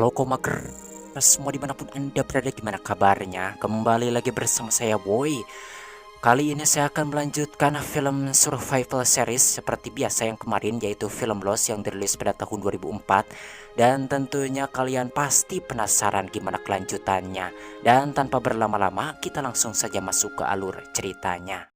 Halo Komager, semua dimanapun Anda berada, gimana kabarnya? Kembali lagi bersama saya Boy. Kali ini saya akan melanjutkan film survival series seperti biasa yang kemarin, yaitu film Lost yang dirilis pada tahun 2004. Dan tentunya kalian pasti penasaran gimana kelanjutannya. Dan tanpa berlama-lama, kita langsung saja masuk ke alur ceritanya.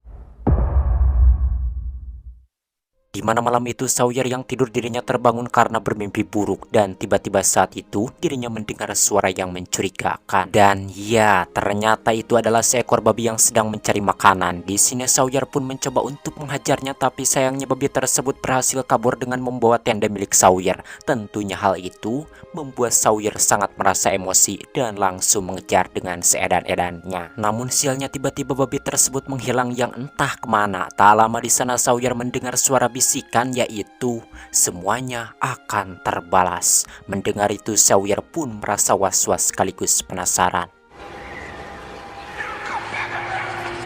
Di mana malam itu Sawyer yang tidur dirinya terbangun karena bermimpi buruk, dan tiba-tiba saat itu dirinya mendengar suara yang mencurigakan. Dan ya, ternyata itu adalah seekor babi yang sedang mencari makanan. Di sini Sawyer pun mencoba untuk menghajarnya, tapi sayangnya babi tersebut berhasil kabur dengan membawa tenda milik Sawyer. Tentunya hal itu membuat Sawyer sangat merasa emosi dan langsung mengejar dengan seedan-edannya. Namun sialnya tiba-tiba babi tersebut menghilang yang entah kemana. Tak lama di sana Sawyer mendengar suara bisikan, yaitu semuanya akan terbalas. Mendengar itu Sawyer pun merasa was-was sekaligus penasaran.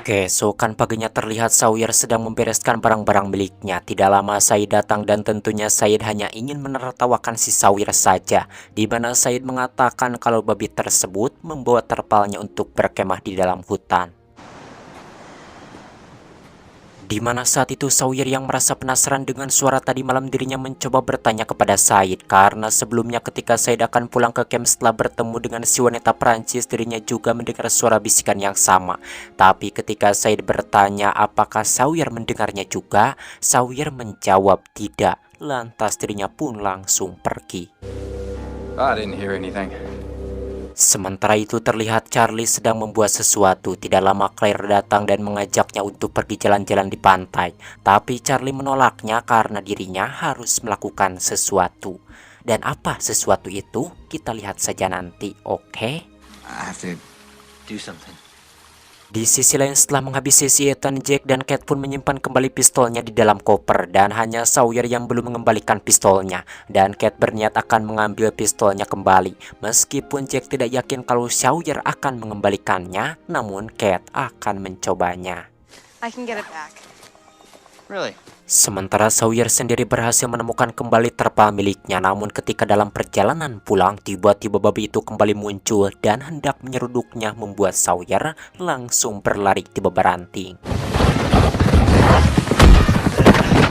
Keesokan paginya terlihat Sawyer sedang membereskan barang-barang miliknya. Tidak lama Said datang, dan tentunya Said hanya ingin menertawakan si Sawyer saja, di mana Said mengatakan kalau babi tersebut membawa terpalnya untuk berkemah di dalam hutan. Di mana saat itu Sawyer yang merasa penasaran dengan suara tadi malam, dirinya mencoba bertanya kepada Said, karena sebelumnya ketika Said akan pulang ke camp setelah bertemu dengan si wanita Perancis, dirinya juga mendengar suara bisikan yang sama. Tapi ketika Said bertanya apakah Sawyer mendengarnya juga, Sawyer menjawab tidak. Lantas dirinya pun langsung pergi. I didn't hear anything. Sementara itu terlihat Charlie sedang membuat sesuatu. Tidak lama Claire datang dan mengajaknya untuk pergi jalan-jalan di pantai. Tapi Charlie menolaknya karena dirinya harus melakukan sesuatu. Dan apa sesuatu itu? Kita lihat saja nanti, oke? I have to do something. Di sisi lain, setelah menghabisi si Ethan, Jack dan Cat pun menyimpan kembali pistolnya di dalam koper, dan hanya Sawyer yang belum mengembalikan pistolnya. Dan Cat berniat akan mengambil pistolnya kembali. Meskipun Jack tidak yakin kalau Sawyer akan mengembalikannya, namun Cat akan mencobanya. I can get it back. Really? Sementara Sawyer sendiri berhasil menemukan kembali terpal miliknya. Namun ketika dalam perjalanan pulang, tiba-tiba babi itu kembali muncul dan hendak menyeruduknya, membuat Sawyer langsung berlari tiba beranting.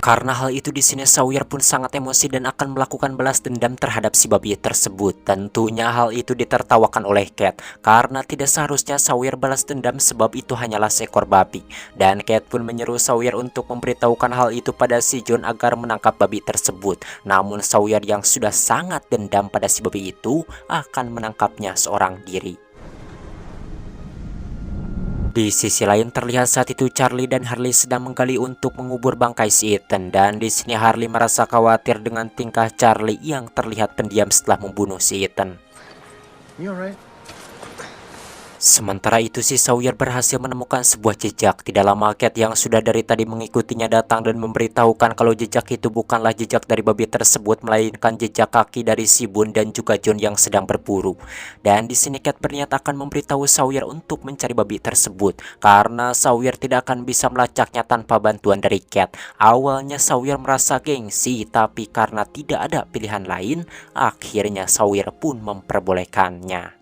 Karena hal itu di sini Sawyer pun sangat emosi dan akan melakukan balas dendam terhadap si babi tersebut. Tentunya hal itu ditertawakan oleh Cat, karena tidak seharusnya Sawyer balas dendam sebab itu hanyalah seekor babi. Dan Cat pun menyeru Sawyer untuk memberitahukan hal itu pada si John agar menangkap babi tersebut. Namun Sawyer yang sudah sangat dendam pada si babi itu akan menangkapnya seorang diri. Di sisi lain terlihat saat itu Charlie dan Harley sedang menggali untuk mengubur bangkai si Ethan, dan di sini Harley merasa khawatir dengan tingkah Charlie yang terlihat pendiam setelah membunuh si Ethan. You alright? Sementara itu si Sawyer berhasil menemukan sebuah jejak. Tidak lama Cat yang sudah dari tadi mengikutinya datang dan memberitahukan kalau jejak itu bukanlah jejak dari babi tersebut, melainkan jejak kaki dari si Boone dan juga John yang sedang berburu. Dan di sini Cat berniat akan memberitahu Sawyer untuk mencari babi tersebut, karena Sawyer tidak akan bisa melacaknya tanpa bantuan dari Cat. Awalnya Sawyer merasa gengsi, tapi karena tidak ada pilihan lain, akhirnya Sawyer pun memperbolehkannya.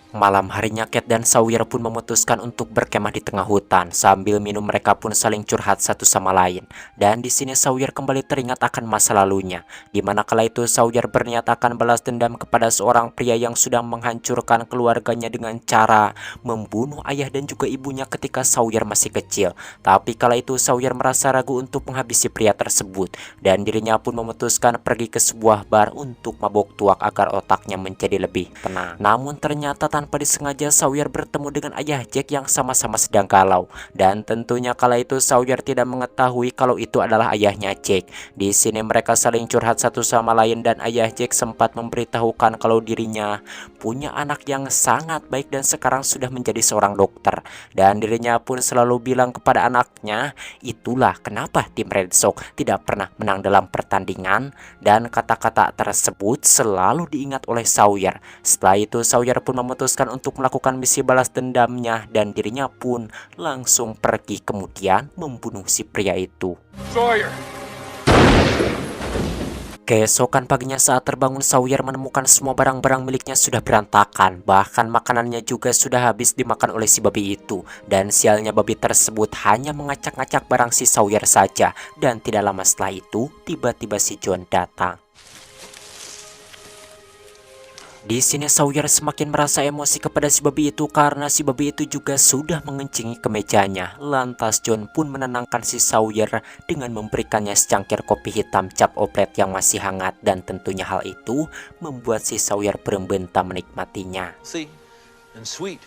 Malam harinya Cat dan Sawyer pun memutuskan untuk berkemah di tengah hutan. Sambil minum mereka pun saling curhat satu sama lain. Dan di sini Sawyer kembali teringat akan masa lalunya, di mana kala itu Sawyer berniat akan balas dendam kepada seorang pria yang sudah menghancurkan keluarganya dengan cara membunuh ayah dan juga ibunya ketika Sawyer masih kecil. Tapi kala itu Sawyer merasa ragu untuk menghabisi pria tersebut, dan dirinya pun memutuskan pergi ke sebuah bar untuk mabok tuak agar otaknya menjadi lebih tenang. Namun ternyata tanpa disengaja Sawyer bertemu dengan ayah Jack yang sama-sama sedang galau, dan tentunya kala itu Sawyer tidak mengetahui kalau itu adalah ayahnya Jack. Di sini mereka saling curhat satu sama lain, dan ayah Jack sempat memberitahukan kalau dirinya punya anak yang sangat baik dan sekarang sudah menjadi seorang dokter, dan dirinya pun selalu bilang kepada anaknya, itulah kenapa tim Red Sox tidak pernah menang dalam pertandingan. Dan kata-kata tersebut selalu diingat oleh Sawyer. Setelah itu Sawyer pun memutuskan untuk melakukan misi balas dendamnya, dan dirinya pun langsung pergi kemudian membunuh si pria itu. Sawyer! Keesokan paginya saat terbangun, Sawyer menemukan semua barang-barang miliknya sudah berantakan. Bahkan makanannya juga sudah habis dimakan oleh si babi itu. Dan sialnya babi tersebut hanya mengacak-ngacak barang si Sawyer saja. Dan tidak lama setelah itu, tiba-tiba si John datang. Di sini Sawyer semakin merasa emosi kepada si babi itu karena si babi itu juga sudah mengencingi kemejanya. Lantas John pun menenangkan si Sawyer dengan memberikannya secangkir kopi hitam cap oplet yang masih hangat, dan tentunya hal itu membuat si Sawyer berembenta menikmatinya. See, and sweet.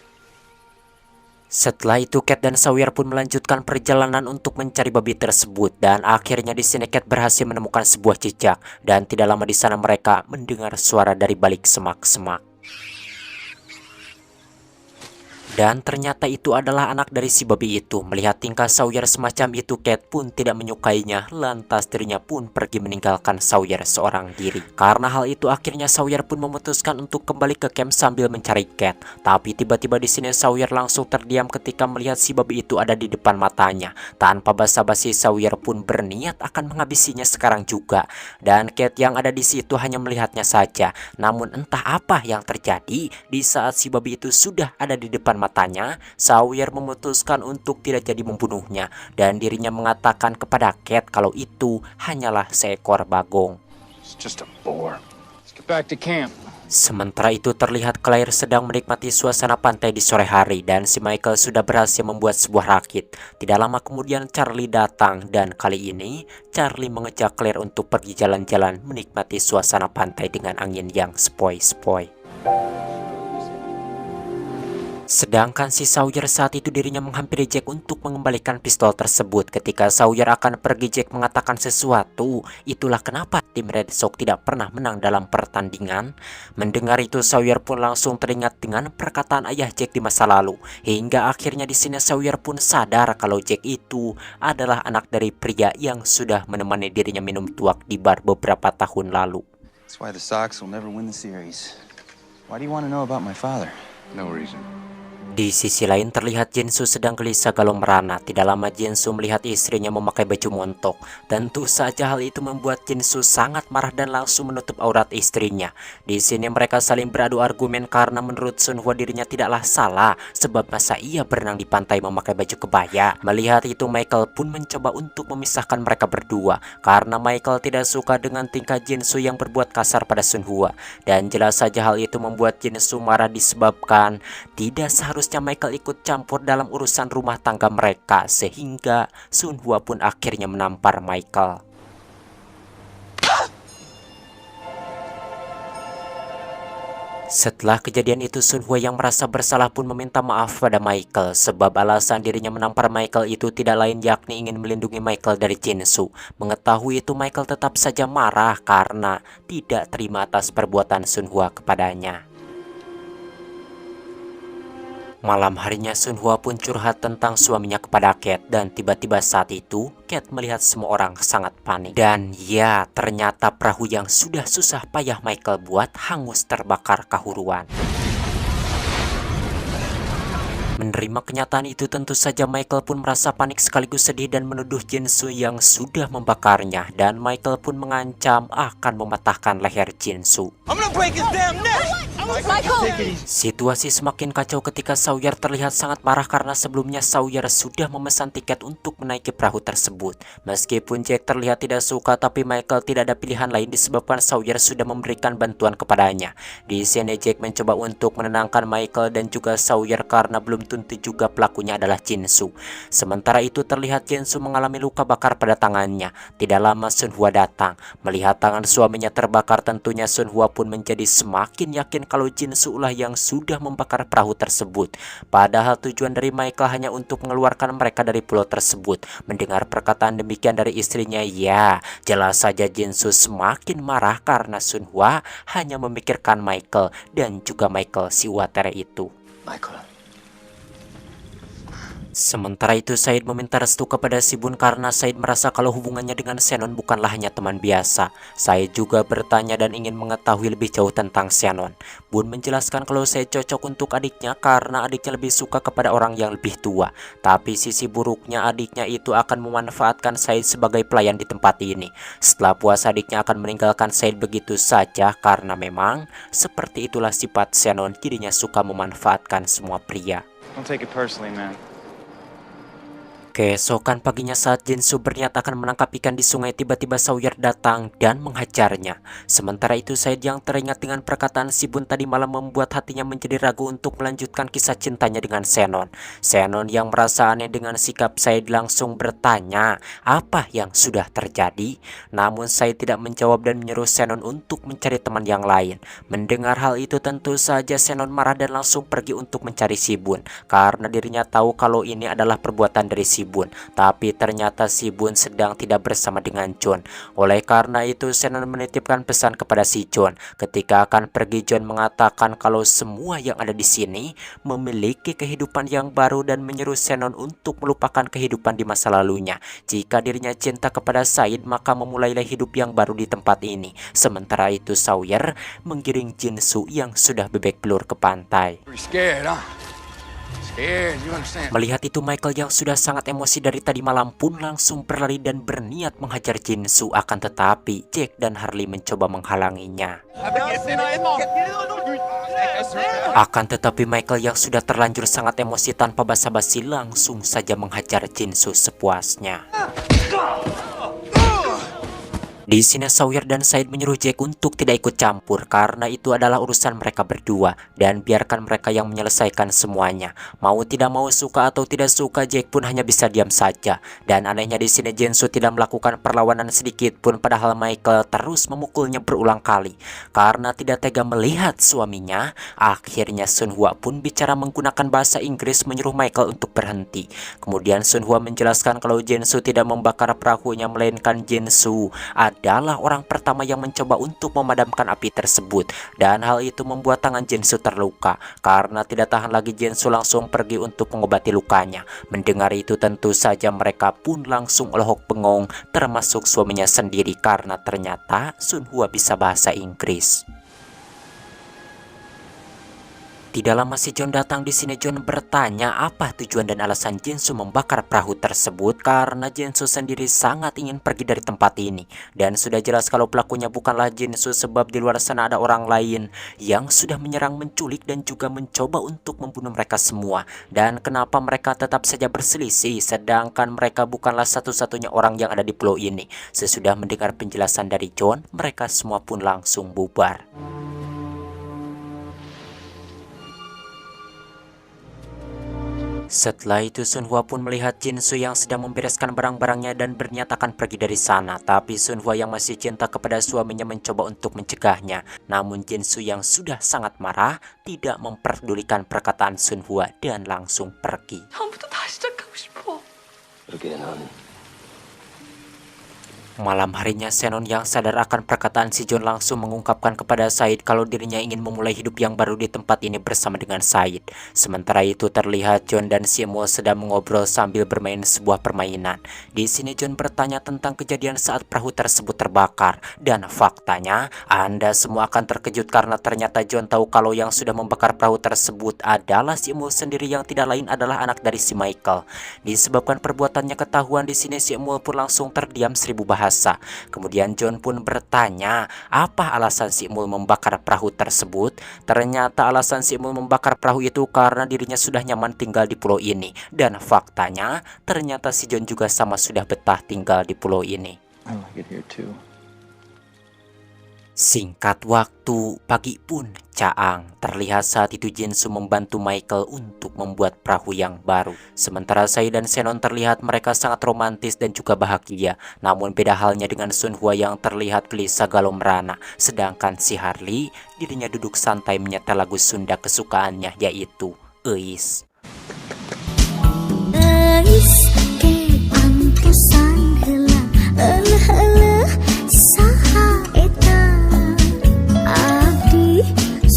Setelah itu Cat dan Sawyer pun melanjutkan perjalanan untuk mencari babi tersebut, dan akhirnya di sini Cat berhasil menemukan sebuah jejak, dan tidak lama di sana mereka mendengar suara dari balik semak-semak. Dan ternyata itu adalah anak dari si babi itu. Melihat tingkah Sawyer semacam itu, Cat pun tidak menyukainya. Lantas dirinya pun pergi meninggalkan Sawyer seorang diri. Karena hal itu akhirnya Sawyer pun memutuskan untuk kembali ke camp sambil mencari Cat. Tapi tiba-tiba di sini Sawyer langsung terdiam ketika melihat si babi itu ada di depan matanya. Tanpa basa-basi Sawyer pun berniat akan menghabisinya sekarang juga. Dan Cat yang ada di situ hanya melihatnya saja. Namun entah apa yang terjadi di saat si babi itu sudah ada di depan matanya, Sawyer memutuskan untuk tidak jadi membunuhnya, dan dirinya mengatakan kepada Cat kalau itu hanyalah seekor bagong. It's just a bore. Let's get back to camp. Sementara itu terlihat Claire sedang menikmati suasana pantai di sore hari, dan si Michael sudah berhasil membuat sebuah rakit. Tidak lama kemudian Charlie datang, dan kali ini Charlie mengajak Claire untuk pergi jalan-jalan menikmati suasana pantai dengan angin yang sepoi-sepoi. Sedangkan si Sawyer saat itu dirinya menghampiri Jack untuk mengembalikan pistol tersebut. Ketika Sawyer akan pergi, Jack mengatakan sesuatu. Itulah kenapa tim Red Sox tidak pernah menang dalam pertandingan. Mendengar itu Sawyer pun langsung teringat dengan perkataan ayah Jack di masa lalu. Hingga akhirnya di sini Sawyer pun sadar kalau Jack itu adalah anak dari pria yang sudah menemani dirinya minum tuak di bar beberapa tahun lalu. That's why the Sox will never win the series. Why do you want to know about my father? No reason. Di sisi lain terlihat Jinsu sedang gelisah galau merana. Tidak lama Jinsu melihat istrinya memakai baju montok. Tentu saja hal itu membuat Jinsu sangat marah dan langsung menutup aurat istrinya. Di sini mereka saling beradu argumen karena menurut Sunhwa dirinya tidaklah salah, sebab masa ia berenang di pantai memakai baju kebaya. Melihat itu Michael pun mencoba untuk memisahkan mereka berdua karena Michael tidak suka dengan tingkah Jinsu yang berbuat kasar pada Sunhwa. Dan jelas saja hal itu membuat Jinsu marah disebabkan tidak seharusnya Michael ikut campur dalam urusan rumah tangga mereka, sehingga Sunhwa pun akhirnya menampar Michael. Setelah kejadian itu Sunhwa yang merasa bersalah pun meminta maaf pada Michael, sebab alasan dirinya menampar Michael itu tidak lain yakni ingin melindungi Michael dari Jinsu. Mengetahui itu Michael tetap saja marah karena tidak terima atas perbuatan Sunhwa kepadanya. Malam harinya Sunhwa pun curhat tentang suaminya kepada Cat, dan tiba-tiba saat itu Cat melihat semua orang sangat panik. Dan ya, ternyata perahu yang sudah susah payah Michael buat hangus terbakar kahuruan. Menerima kenyataan itu tentu saja Michael pun merasa panik sekaligus sedih dan menuduh Jinsu yang sudah membakarnya, dan Michael pun mengancam akan mematahkan leher Jinsu. Situasi semakin kacau ketika Sawyer terlihat sangat marah karena sebelumnya Sawyer sudah memesan tiket untuk menaiki perahu tersebut. Meskipun Jack terlihat tidak suka, tapi Michael tidak ada pilihan lain disebabkan Sawyer sudah memberikan bantuan kepadanya. Di sini Jack mencoba untuk menenangkan Michael dan juga Sawyer karena belum tentu juga pelakunya adalah Jinsu. Sementara itu terlihat Jinsu mengalami luka bakar pada tangannya. Tidak lama Sunhwa datang. Melihat tangan suaminya terbakar, tentunya Sunhwa pun menjadi semakin yakin kalau Jinsu lah yang sudah membakar perahu tersebut. Padahal tujuan dari Michael hanya untuk mengeluarkan mereka dari pulau tersebut. Mendengar perkataan demikian dari istrinya, ya jelas saja Jinsu semakin marah karena Sunhwa hanya memikirkan Michael dan juga Michael si water itu. Michael. Sementara itu Said meminta restu kepada si Bun karena Said merasa kalau hubungannya dengan Shannon bukanlah hanya teman biasa. Said juga bertanya dan ingin mengetahui lebih jauh tentang Shannon. Bun menjelaskan kalau Said cocok untuk adiknya karena adiknya lebih suka kepada orang yang lebih tua. Tapi sisi buruknya adiknya itu akan memanfaatkan Said sebagai pelayan di tempat ini. Setelah puas adiknya akan meninggalkan Said begitu saja karena memang seperti itulah sifat Shannon, dirinya suka memanfaatkan semua pria. Don't take it personally, man. Keesokan paginya saat Jinsu berniat akan menangkap ikan di sungai, tiba-tiba Sawyer datang dan menghajarnya. Sementara itu Said yang teringat dengan perkataan si Bun tadi malam membuat hatinya menjadi ragu untuk melanjutkan kisah cintanya dengan Shannon. Shannon yang merasa aneh dengan sikap Said langsung bertanya apa yang sudah terjadi. Namun Said tidak menjawab dan menyuruh Shannon untuk mencari teman yang lain. Mendengar hal itu tentu saja Shannon marah dan langsung pergi untuk mencari si Bun. Karena dirinya tahu kalau ini adalah perbuatan dari si Bun, tapi ternyata si Bun sedang tidak bersama dengan John. Oleh karena itu Shannon menitipkan pesan kepada si John. Ketika akan pergi, John mengatakan kalau semua yang ada di sini memiliki kehidupan yang baru dan menyuruh Shannon untuk melupakan kehidupan di masa lalunya. Jika dirinya cinta kepada Said, maka memulailah hidup yang baru di tempat ini. Sementara itu Sawyer menggiring Jinsu yang sudah bebek belur ke pantai. Melihat itu Michael yang sudah sangat emosi dari tadi malam pun langsung berlari dan berniat menghajar Jinsu, akan tetapi Jack dan Harley mencoba menghalanginya. Akan tetapi Michael yang sudah terlanjur sangat emosi tanpa basa-basi langsung saja menghajar Jinsu sepuasnya. Di sini Sawyer dan Said menyuruh Jack untuk tidak ikut campur karena itu adalah urusan mereka berdua dan biarkan mereka yang menyelesaikan semuanya. Mau tidak mau, suka atau tidak suka, Jack pun hanya bisa diam saja. Dan anehnya di sini Jinsu tidak melakukan perlawanan sedikit pun, padahal Michael terus memukulnya berulang kali. Karena tidak tega melihat suaminya, akhirnya Sun Hwa pun bicara menggunakan bahasa Inggris menyuruh Michael untuk berhenti. Kemudian Sun Hwa menjelaskan kalau Jinsu tidak membakar perahunya, melainkan Jinsu adalah orang pertama yang mencoba untuk memadamkan api tersebut, dan hal itu membuat tangan Jinsu terluka. Karena tidak tahan lagi, Jinsu langsung pergi untuk mengobati lukanya. Mendengar itu tentu saja mereka pun langsung lohok bengong, termasuk suaminya sendiri karena ternyata Sun Hwa bisa bahasa Inggris. Tidak lama si John datang. Di sini John bertanya apa tujuan dan alasan Jinsu membakar perahu tersebut karena Jinsu sendiri sangat ingin pergi dari tempat ini. Dan sudah jelas kalau pelakunya bukanlah Jinsu sebab di luar sana ada orang lain yang sudah menyerang, menculik dan juga mencoba untuk membunuh mereka semua. Dan kenapa mereka tetap saja berselisih sedangkan mereka bukanlah satu-satunya orang yang ada di pulau ini. Sesudah mendengar penjelasan dari John, mereka semua pun langsung bubar. Setelah itu Sun Hwa pun melihat Jinsu yang sedang membereskan barang-barangnya dan berniat akan pergi dari sana. Tapi Sun Hwa yang masih cinta kepada suaminya mencoba untuk mencegahnya. Namun Jinsu yang sudah sangat marah tidak memperdulikan perkataan Sun Hwa dan langsung pergi. Malam harinya Shannon yang sadar akan perkataan si John langsung mengungkapkan kepada Said kalau dirinya ingin memulai hidup yang baru di tempat ini bersama dengan Said. Sementara itu terlihat John dan si Mo sedang mengobrol sambil bermain sebuah permainan. Di sini John bertanya tentang kejadian saat perahu tersebut terbakar, dan faktanya Anda semua akan terkejut karena ternyata John tahu kalau yang sudah membakar perahu tersebut adalah si Mo sendiri yang tidak lain adalah anak dari si Michael. Disebabkan perbuatannya ketahuan, di sini si Mo pun langsung terdiam 1000 bahasa. Kemudian John pun bertanya apa alasan si Mul membakar perahu tersebut. Ternyata alasan si Mul membakar perahu itu karena dirinya sudah nyaman tinggal di pulau ini. Dan faktanya ternyata si John juga sama sudah betah tinggal di pulau ini. I like it here too. Singkat waktu, pagi pun caang. Terlihat saat itu Jinsu membantu Michael untuk membuat perahu yang baru. Sementara Said dan Shannon terlihat mereka sangat romantis dan juga bahagia. Namun beda halnya dengan Sun Hwa yang terlihat gelisah galau merana. Sedangkan si Harley dirinya duduk santai menyetel lagu Sunda kesukaannya, yaitu Eis. Eis ke pantesan heula eueuh saha eta abdi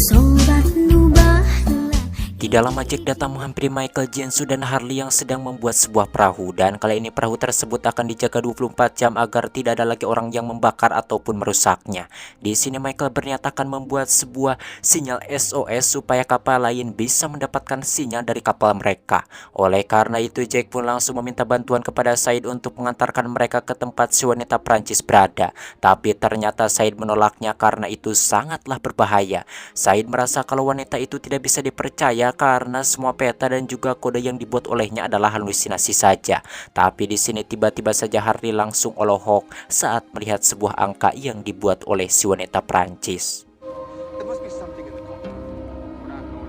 sobat nu baheula. Tidak Tidak lama Jack datang menghampiri Michael, Jinsu, dan Harley yang sedang membuat sebuah perahu. Dan kali ini perahu tersebut akan dijaga 24 jam agar tidak ada lagi orang yang membakar ataupun merusaknya. Di sini Michael berniat akan membuat sebuah sinyal SOS supaya kapal lain bisa mendapatkan sinyal dari kapal mereka. Oleh karena itu Jack pun langsung meminta bantuan kepada Said untuk mengantarkan mereka ke tempat si wanita Prancis berada. Tapi ternyata Said menolaknya karena itu sangatlah berbahaya. Said merasa kalau wanita itu tidak bisa dipercaya karena semua peta dan juga kode yang dibuat olehnya adalah halusinasi saja. Tapi di sini tiba-tiba saja Harley langsung olohok saat melihat sebuah angka yang dibuat oleh si wanita Prancis.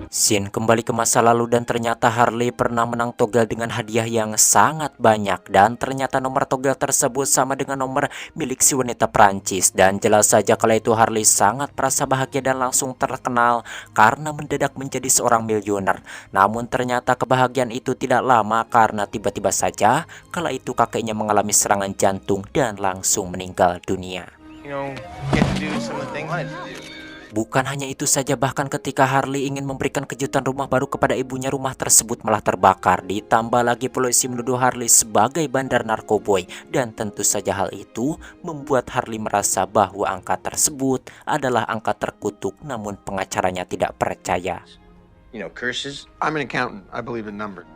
Scene kembali ke masa lalu dan ternyata Harley pernah menang togel dengan hadiah yang sangat banyak. Dan ternyata nomor togel tersebut sama dengan nomor milik si wanita Prancis. Dan jelas saja kala itu Harley sangat merasa bahagia dan langsung terkenal karena mendadak menjadi seorang miliuner. Namun ternyata kebahagiaan itu tidak lama karena tiba-tiba saja kala itu kakeknya mengalami serangan jantung dan langsung meninggal dunia. Bukan hanya itu saja, bahkan ketika Harley ingin memberikan kejutan rumah baru kepada ibunya, rumah tersebut malah terbakar. Ditambah lagi polisi menuduh Harley sebagai bandar narkoboy. Dan tentu saja hal itu membuat Harley merasa bahwa angka tersebut adalah angka terkutuk, namun pengacaranya tidak percaya. You know, curses? I'm an accountant. I believe in numbers.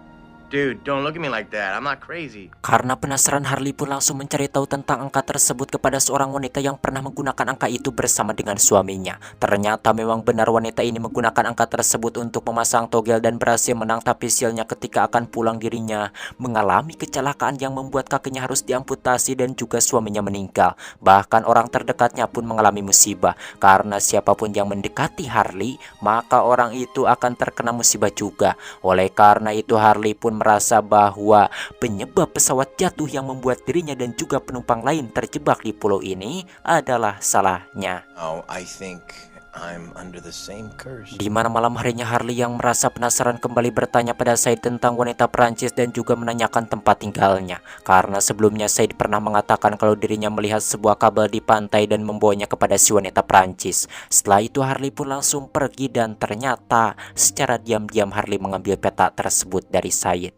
Dude, don't look at me like that. I'm not crazy. Karena penasaran, Harley pun langsung mencari tahu tentang angka tersebut kepada seorang wanita yang pernah menggunakan angka itu bersama dengan suaminya. Ternyata memang benar wanita ini menggunakan angka tersebut untuk memasang togel dan berhasil menang, tapi sialnya ketika akan pulang dirinya mengalami kecelakaan yang membuat kakinya harus diamputasi dan juga suaminya meninggal. Bahkan orang terdekatnya pun mengalami musibah karena siapapun yang mendekati Harley maka orang itu akan terkena musibah juga. Oleh karena itu Harley pun merasa bahwa penyebab pesawat jatuh yang membuat dirinya dan juga penumpang lain terjebak di pulau ini adalah salahnya. Oh, I think I'm under the same curse. Di mana malam harinya Harley yang merasa penasaran kembali bertanya pada Said tentang wanita Prancis dan juga menanyakan tempat tinggalnya. Karena sebelumnya Said pernah mengatakan kalau dirinya melihat sebuah kabel di pantai dan membawanya kepada si wanita Prancis. Setelah itu Harley pun langsung pergi dan ternyata secara diam-diam Harley mengambil peta tersebut dari Said.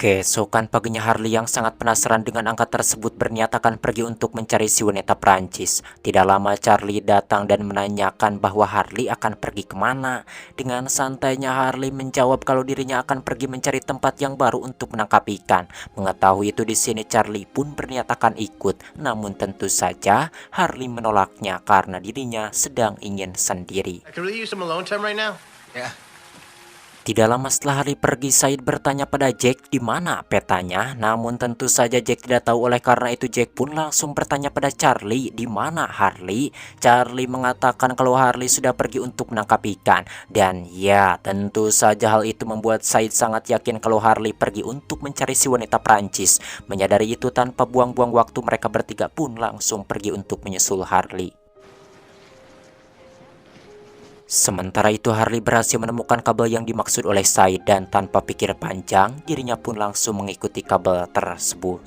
Keesokan paginya Harley yang sangat penasaran dengan angka tersebut berniat akan pergi untuk mencari si wanita Prancis. Tidak lama Charlie datang dan menanyakan bahwa Harley akan pergi kemana. Dengan santainya Harley menjawab kalau dirinya akan pergi mencari tempat yang baru untuk menangkap ikan. Mengetahui itu di sini Charlie pun berniat akan ikut. Namun tentu saja Harley menolaknya karena dirinya sedang ingin sendiri. I could really use some alone time right now. Yeah. Tidak lama setelah Harley pergi, Said bertanya pada Jack di mana petanya. Namun tentu saja Jack tidak tahu, oleh karena itu Jack pun langsung bertanya pada Charlie di mana Harley. Charlie mengatakan kalau Harley sudah pergi untuk menangkap ikan. Dan ya, tentu saja hal itu membuat Said sangat yakin kalau Harley pergi untuk mencari si wanita Prancis. Menyadari itu tanpa buang-buang waktu mereka bertiga pun langsung pergi untuk menyusul Harley. Sementara itu Harley berhasil menemukan kabel yang dimaksud oleh Said dan tanpa pikir panjang dirinya pun langsung mengikuti kabel tersebut.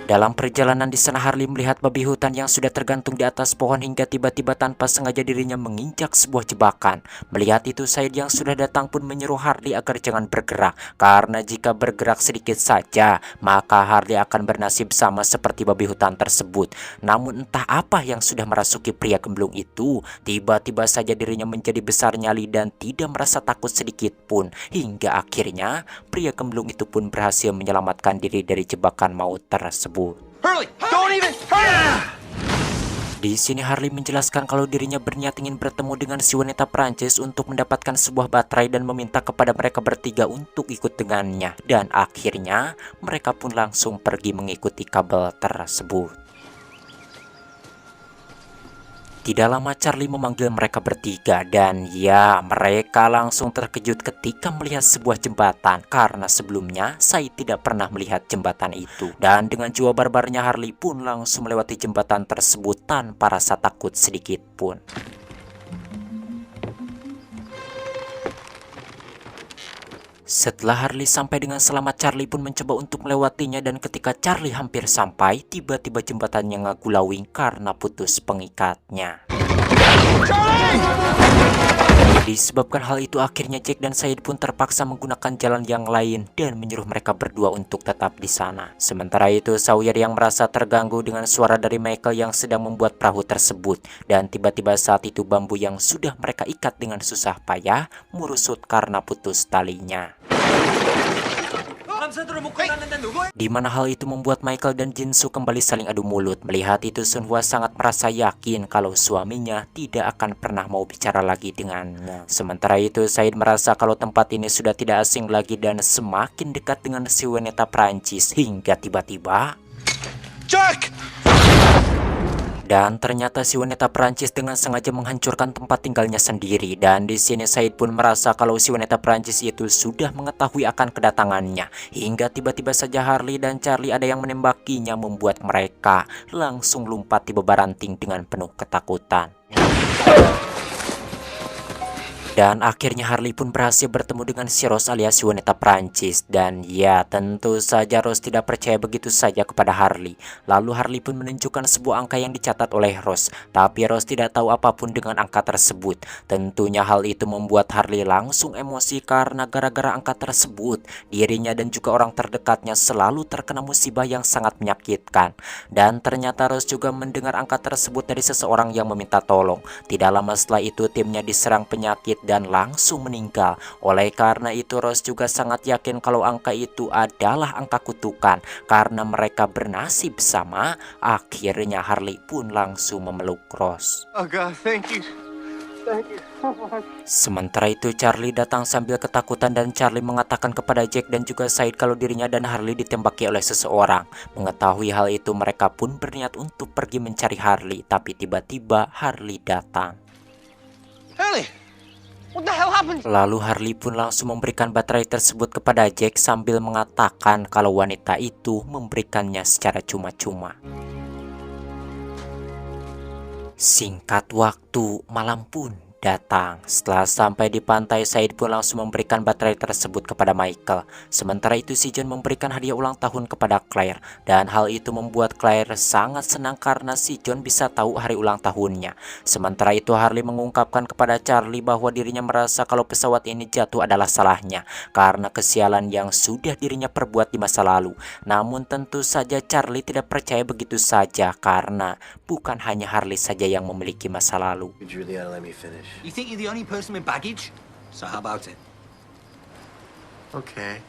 Dalam perjalanan di sana Harley melihat babi hutan yang sudah tergantung di atas pohon hingga tiba-tiba tanpa sengaja dirinya menginjak sebuah jebakan. Melihat itu Said yang sudah datang pun menyuruh Harley agar jangan bergerak karena jika bergerak sedikit saja maka Harley akan bernasib sama seperti babi hutan tersebut. Namun entah apa yang sudah merasuki pria gemblung itu, tiba-tiba saja dirinya menjadi besar nyali dan tidak merasa takut sedikit pun. Hingga akhirnya pria gemblung itu pun berhasil menyelamatkan diri dari jebakan maut tersebut. Hurley, don't even. Di sini Harley menjelaskan kalau dirinya berniat ingin bertemu dengan si wanita Prancis untuk mendapatkan sebuah baterai dan meminta kepada mereka bertiga untuk ikut dengannya. Dan akhirnya mereka pun langsung pergi mengikuti kabel tersebut. Tidak lama Charlie memanggil mereka bertiga dan ya, mereka langsung terkejut ketika melihat sebuah jembatan karena sebelumnya Said tidak pernah melihat jembatan itu. Dan dengan jiwa barbarnya Harley pun langsung melewati jembatan tersebut tanpa rasa takut sedikit pun. Setelah Harley sampai dengan selamat, Charlie pun mencoba untuk melewatinya dan ketika Charlie hampir sampai, tiba-tiba jembatannya ngagulawing karena putus pengikatnya. Disebabkan hal itu akhirnya Jack dan Said pun terpaksa menggunakan jalan yang lain dan menyuruh mereka berdua untuk tetap di sana. Sementara itu Sawyer yang merasa terganggu dengan suara dari Michael yang sedang membuat perahu tersebut, dan tiba-tiba saat itu bambu yang sudah mereka ikat dengan susah payah merusut karena putus talinya. Di mana hal itu membuat Michael dan Jinsu kembali saling adu mulut. Melihat itu Sun Hwa sangat merasa yakin kalau suaminya tidak akan pernah mau bicara lagi dengannya. Sementara itu Said merasa kalau tempat ini sudah tidak asing lagi dan semakin dekat dengan si wanita Prancis hingga tiba-tiba Jack! dan ternyata si wanita Prancis dengan sengaja menghancurkan tempat tinggalnya sendiri. Dan di sini Said pun merasa kalau si wanita Prancis itu sudah mengetahui akan kedatangannya. Hingga tiba-tiba saja Harley dan Charlie ada yang menembakinya, membuat mereka langsung lompat di bebaranting dengan penuh ketakutan. Dan akhirnya Harley pun berhasil bertemu dengan si Rose alias si wanita Prancis. Dan ya tentu saja Rose tidak percaya begitu saja kepada Harley. Lalu Harley pun menunjukkan sebuah angka yang dicatat oleh Rose. Tapi Rose tidak tahu apapun dengan angka tersebut. Tentunya hal itu membuat Harley langsung emosi karena gara-gara angka tersebut dirinya dan juga orang terdekatnya selalu terkena musibah yang sangat menyakitkan. Dan ternyata Rose juga mendengar angka tersebut dari seseorang yang meminta tolong. Tidak lama setelah itu timnya diserang penyakit dan langsung meninggal. Oleh karena itu Rose juga sangat yakin kalau angka itu adalah angka kutukan karena mereka bernasib sama. Akhirnya Harley pun langsung memeluk Rose. Oh God, thank you. Thank you so much. Sementara itu Charlie datang sambil ketakutan dan Charlie mengatakan kepada Jack dan juga Said kalau dirinya dan Harley ditembaki oleh seseorang. Mengetahui hal itu mereka pun berniat untuk pergi mencari Harley, tapi tiba-tiba Harley datang. Harley, what the hell happened? Lalu Harley pun langsung memberikan baterai tersebut kepada Jack sambil mengatakan kalau wanita itu memberikannya secara cuma-cuma. Singkat waktu, malam pun datang. Setelah sampai di pantai, Said pun langsung memberikan baterai tersebut kepada Michael. Sementara itu si John memberikan hadiah ulang tahun kepada Claire. Dan hal itu membuat Claire sangat senang karena si John bisa tahu hari ulang tahunnya. Sementara itu Harley mengungkapkan kepada Charlie bahwa dirinya merasa kalau pesawat ini jatuh adalah salahnya karena kesialan yang sudah dirinya perbuat di masa lalu. Namun tentu saja Charlie tidak percaya begitu saja karena bukan hanya Harley saja yang memiliki masa lalu. Juliana, let me finish. You think you're the only person with baggage? So how about it? Okay.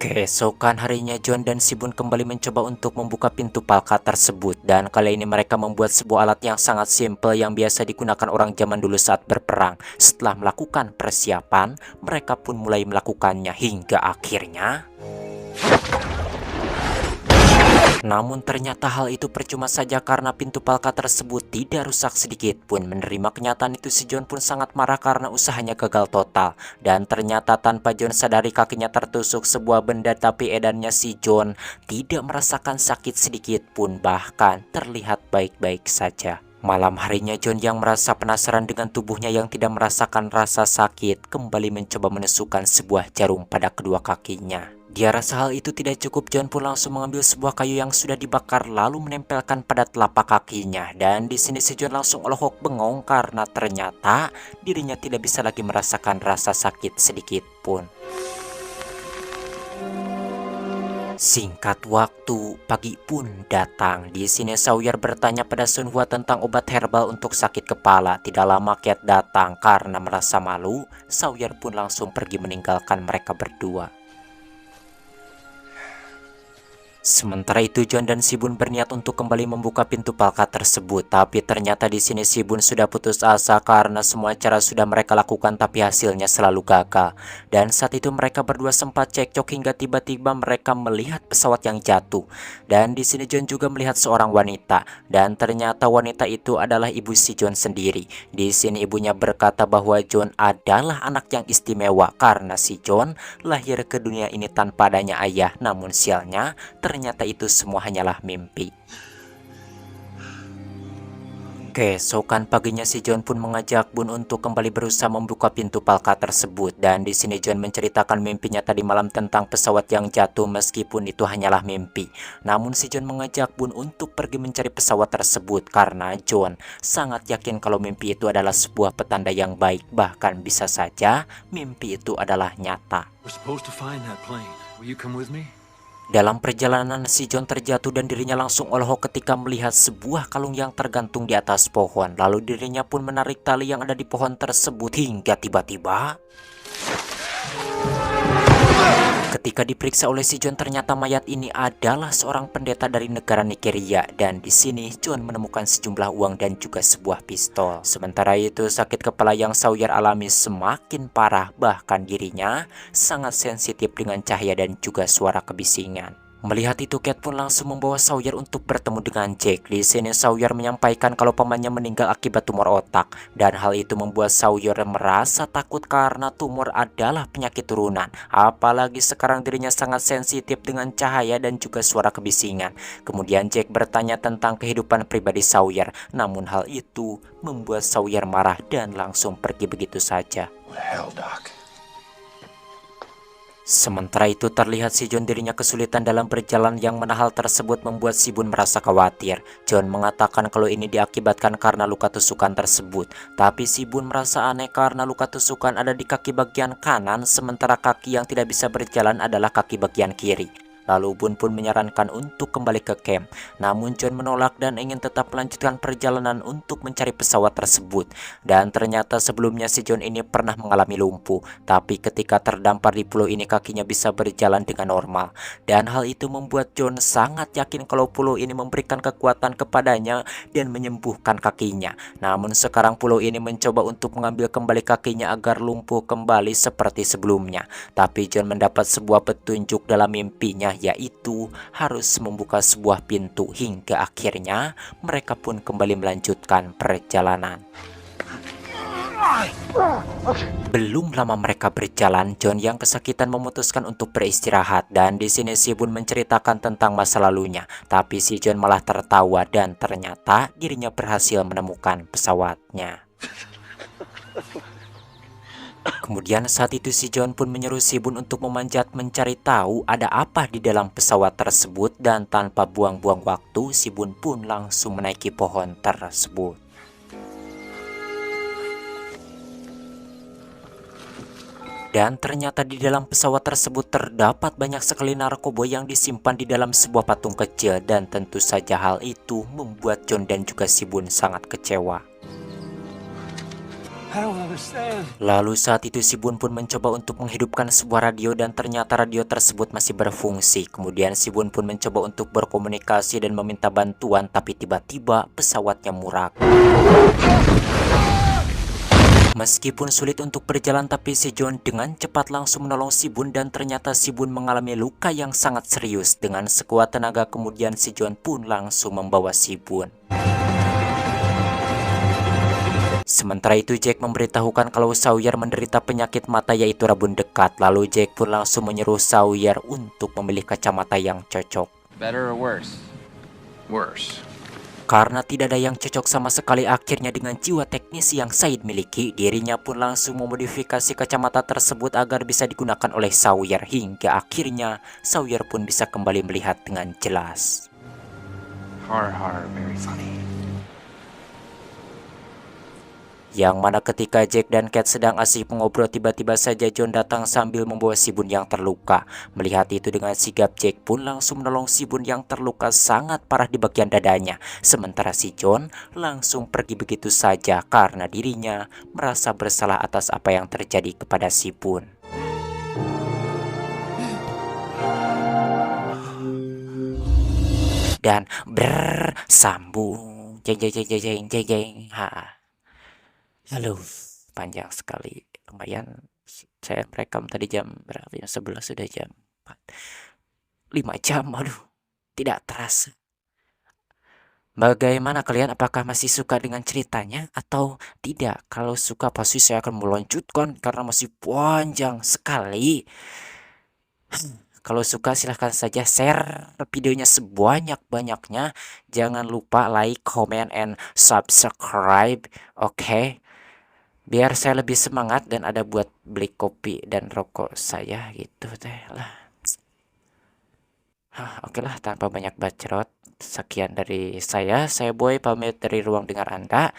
Keesokan harinya John dan Sibun kembali mencoba untuk membuka pintu palka tersebut. Dan kali ini mereka membuat sebuah alat yang sangat simpel yang biasa digunakan orang zaman dulu saat berperang. Setelah melakukan persiapan, mereka pun mulai melakukannya hingga akhirnya. Namun ternyata hal itu percuma saja karena pintu palka tersebut tidak rusak sedikit pun. Menerima kenyataan itu si John pun sangat marah karena usahanya gagal total. Dan ternyata tanpa John sadari kakinya tertusuk sebuah benda, tapi edannya si John tidak merasakan sakit sedikit pun, bahkan terlihat baik-baik saja. Malam harinya John yang merasa penasaran dengan tubuhnya yang tidak merasakan rasa sakit kembali mencoba menusukkan sebuah jarum pada kedua kakinya. Dia rasa hal itu tidak cukup, John pun langsung mengambil sebuah kayu yang sudah dibakar lalu menempelkan pada telapak kakinya. Dan di sini si John langsung olok bengong karena ternyata dirinya tidak bisa lagi merasakan rasa sakit sedikit pun. Singkat waktu, pagi pun datang. Di sini Sawyer bertanya pada Sun Hwa tentang obat herbal untuk sakit kepala. Tidak lama Cat datang karena merasa malu. Sawyer pun langsung pergi meninggalkan mereka berdua. Sementara itu John dan Sibun berniat untuk kembali membuka pintu palka tersebut, tapi ternyata di sini Sibun sudah putus asa karena semua cara sudah mereka lakukan tapi hasilnya selalu gagal. Dan saat itu mereka berdua sempat cekcok hingga tiba-tiba mereka melihat pesawat yang jatuh. Dan di sini John juga melihat seorang wanita, dan ternyata wanita itu adalah ibu si John sendiri. Di sini ibunya berkata bahwa John adalah anak yang istimewa karena si John lahir ke dunia ini tanpa adanya ayah, namun sialnya ternyata itu semua hanyalah mimpi. Keesokan paginya si John pun mengajak Bun untuk kembali berusaha membuka pintu palka tersebut, dan di sini John menceritakan mimpinya tadi malam tentang pesawat yang jatuh meskipun itu hanyalah mimpi. Namun si John mengajak Bun untuk pergi mencari pesawat tersebut karena John sangat yakin kalau mimpi itu adalah sebuah petanda yang baik, bahkan bisa saja mimpi itu adalah nyata. We're supposed to find that plane. Will you come with me? Dalam perjalanan si John terjatuh dan dirinya langsung olho ketika melihat sebuah kalung yang tergantung di atas pohon. Lalu dirinya pun menarik tali yang ada di pohon tersebut hingga tiba-tiba ketika diperiksa oleh si John, ternyata mayat ini adalah seorang pendeta dari negara Nigeria, dan di sini John menemukan sejumlah uang dan juga sebuah pistol. Sementara itu sakit kepala yang Sawyer alami semakin parah, bahkan dirinya sangat sensitif dengan cahaya dan juga suara kebisingan. Melihat itu, Cat pun langsung membawa Sawyer untuk bertemu dengan Jack. Di sini Sawyer menyampaikan kalau pamannya meninggal akibat tumor otak, dan hal itu membuat Sawyer merasa takut karena tumor adalah penyakit turunan. Apalagi sekarang dirinya sangat sensitif dengan cahaya dan juga suara kebisingan. Kemudian Jack bertanya tentang kehidupan pribadi Sawyer, namun hal itu membuat Sawyer marah dan langsung pergi begitu saja. What the hell, Doc? Sementara itu terlihat si John dirinya kesulitan dalam berjalan, yang mana hal tersebut membuat si Bun merasa khawatir. John mengatakan kalau ini diakibatkan karena luka tusukan tersebut, tapi si Bun merasa aneh karena luka tusukan ada di kaki bagian kanan, sementara kaki yang tidak bisa berjalan adalah kaki bagian kiri. Lalu Bun pun menyarankan untuk kembali ke camp, namun John menolak dan ingin tetap melanjutkan perjalanan untuk mencari pesawat tersebut. Dan ternyata sebelumnya si John ini pernah mengalami lumpuh, tapi ketika terdampar di pulau ini kakinya bisa berjalan dengan normal. Dan hal itu membuat John sangat yakin kalau pulau ini memberikan kekuatan kepadanya dan menyembuhkan kakinya. Namun sekarang pulau ini mencoba untuk mengambil kembali kakinya agar lumpuh kembali seperti sebelumnya. Tapi John mendapat sebuah petunjuk dalam mimpinya, yaitu harus membuka sebuah pintu, hingga akhirnya mereka pun kembali melanjutkan perjalanan. Belum lama mereka berjalan, John yang kesakitan memutuskan untuk beristirahat, dan di sini si Bun menceritakan tentang masa lalunya. Tapi si John malah tertawa dan ternyata dirinya berhasil menemukan pesawatnya. Kemudian saat itu si John pun menyuruh si Bun untuk memanjat mencari tahu ada apa di dalam pesawat tersebut, dan tanpa buang-buang waktu si Bun pun langsung menaiki pohon tersebut. Dan ternyata di dalam pesawat tersebut terdapat banyak sekali narkoba yang disimpan di dalam sebuah patung kecil, dan tentu saja hal itu membuat John dan juga si Bun sangat kecewa. Lalu saat itu si Bun pun mencoba untuk menghidupkan sebuah radio, dan ternyata radio tersebut masih berfungsi. Kemudian si Bun pun mencoba untuk berkomunikasi dan meminta bantuan, tapi tiba-tiba pesawatnya murak. Meskipun sulit untuk berjalan, tapi si John dengan cepat langsung menolong si Bun, dan ternyata si Bun mengalami luka yang sangat serius. Dengan sekuat tenaga kemudian si John pun langsung membawa si Bun. Sementara itu Jack memberitahukan kalau Sawyer menderita penyakit mata yaitu rabun dekat. Lalu Jack pun langsung menyuruh Sawyer untuk memilih kacamata yang cocok. Better or worse? Worse. Karena tidak ada yang cocok sama sekali, akhirnya dengan jiwa teknisi yang Said miliki, dirinya pun langsung memodifikasi kacamata tersebut agar bisa digunakan oleh Sawyer, hingga akhirnya Sawyer pun bisa kembali melihat dengan jelas. Har, very funny. Yang mana ketika Jack dan Cat sedang asik mengobrol, tiba-tiba saja John datang sambil membawa si Bun yang terluka. Melihat itu dengan sigap, Jack pun langsung menolong si Bun yang terluka sangat parah di bagian dadanya. Sementara si John langsung pergi begitu saja karena dirinya merasa bersalah atas apa yang terjadi kepada si Bun. Dan bersambung. Jeng jeng jeng jeng jeng jeng. Halo, panjang sekali, lumayan. Saya merekam tadi jam berapa ya? 11 sudah jam 4. 5 jam, aduh, tidak terasa. Bagaimana kalian? Apakah masih suka dengan ceritanya atau tidak? Kalau suka pasti saya akan melanjutkan karena masih panjang sekali. Kalau suka silahkan saja share videonya sebanyak-banyaknya. Jangan lupa like, comment, and subscribe. Oke. Biar saya lebih semangat dan ada buat beli kopi dan rokok saya gitu teh lah. Oke lah, tanpa banyak bacot. Sekian dari saya Boy pamit dari ruang dengar Anda.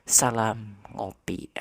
Salam ngopi.